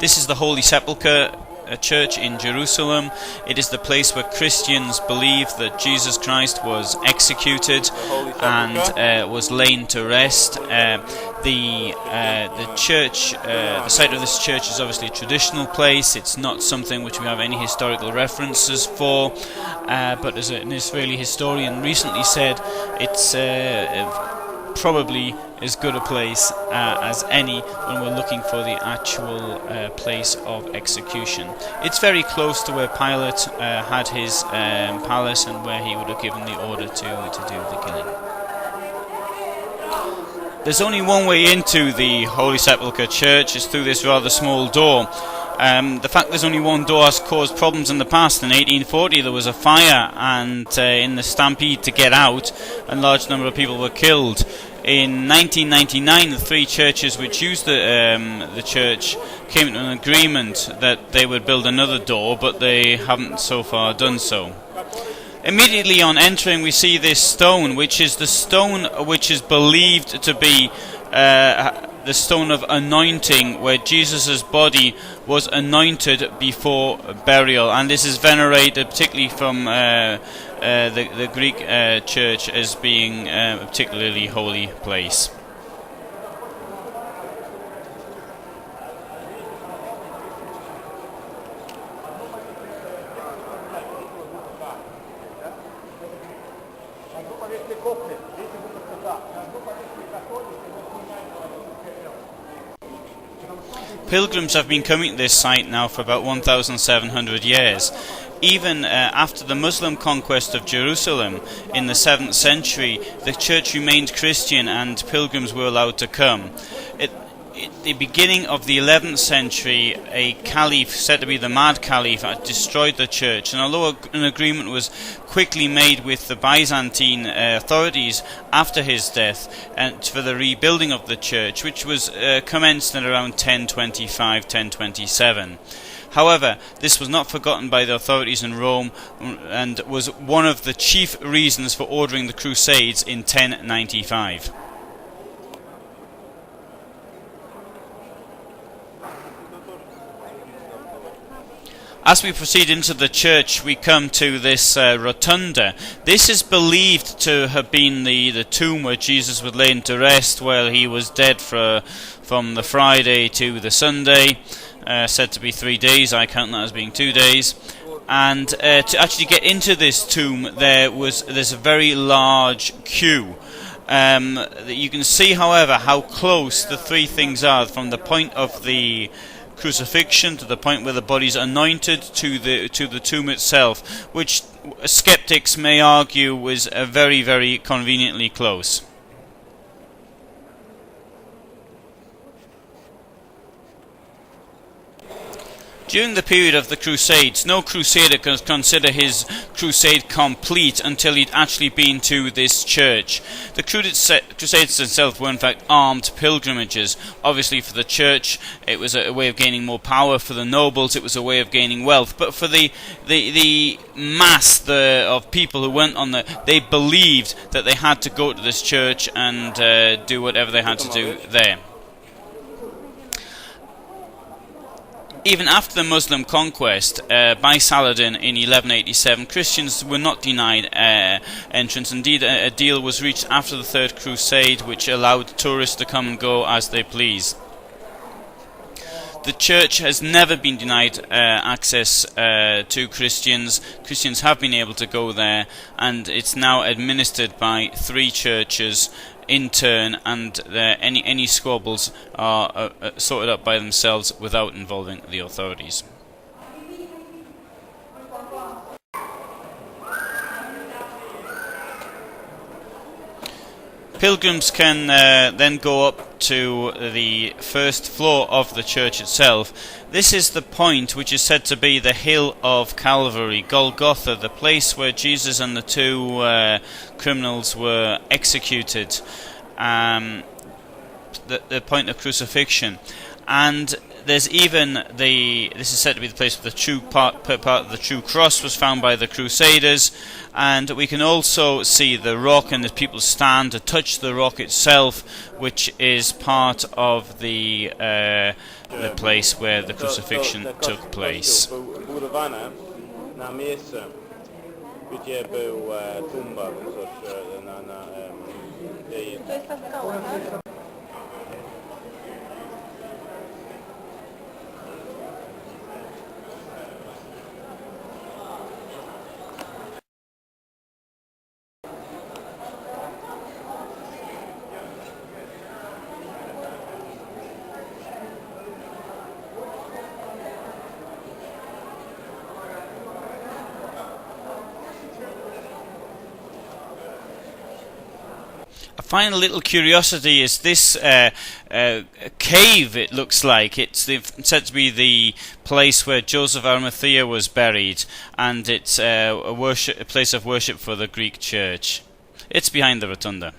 This is the Holy Sepulchre church in Jerusalem. It is the place where Christians believe that Jesus Christ was executed and was laid to rest. The church, the site of this church is obviously a traditional place. It's not something which we have any historical references for, but as an Israeli historian recently said, it's probably as good a place as any when we're looking for the actual place of execution. It's very close to where Pilate had his palace and where he would have given the order to do the killing. There's only one way into the Holy Sepulchre church. It's through this rather small door. The fact there's only one door has caused problems in the past. In 1840 there was a fire, and in the stampede to get out, a large number of people were killed. In 1999, the three churches which used the church came to an agreement that they would build another door, but they haven't so far done so. Immediately on entering, we see this stone, which is the stone which is believed to be the stone of anointing, where Jesus' body was anointed before burial, and this is venerated particularly from the Greek church as being a particularly holy place. Pilgrims have been coming to this site now for about 1,700 years. Even after the Muslim conquest of Jerusalem in the 7th century, the church remained Christian and pilgrims were allowed to come. At the beginning of the 11th century, a caliph, said to be the Mad Caliph, had destroyed the church, and although an agreement was quickly made with the Byzantine authorities after his death and for the rebuilding of the church, which was commenced at around 1025, 1027. However, this was not forgotten by the authorities in Rome and was one of the chief reasons for ordering the Crusades in 1095. As we proceed into the church, we come to this rotunda. This is believed to have been the tomb where Jesus was laid to rest while he was dead from the Friday to the Sunday. Said to be 3 days, I count that as being 2 days. And to actually get into this tomb, there's a very large queue. You can see, however, how close the three things are from the point of the crucifixion to the point where the body's anointed to the tomb itself, which skeptics may argue was very, very conveniently close. During the period of the Crusades, no crusader could consider his crusade complete until he'd actually been to this church. The Crusades themselves were in fact armed pilgrimages. Obviously for the church it was a way of gaining more power, for the nobles it was a way of gaining wealth, but for the mass of people who went on they believed that they had to go to this church and do whatever they had to do there. Even after the Muslim conquest by Saladin in 1187, Christians were not denied entrance. Indeed, a deal was reached after the Third Crusade which allowed tourists to come and go as they please. The church has never been denied access to Christians. Christians have been able to go there, and it's now administered by three churches in turn, and any squabbles are sorted out by themselves without involving the authorities. Pilgrims can then go up to the first floor of the church itself. This is the point which is said to be the Hill of Calvary, Golgotha, the place where Jesus and the two criminals were executed, the point of crucifixion. and there's even this is said to be the place where the true part of the true cross was found by the Crusaders, and we can also see the rock, and the people stand to touch the rock itself, which is part of the place where the crucifixion took place. Gdzie był tumba, A final little curiosity is this cave, it looks like. It's said to be the place where Joseph Arimathea was buried, and it's a place of worship for the Greek church. It's behind the rotunda.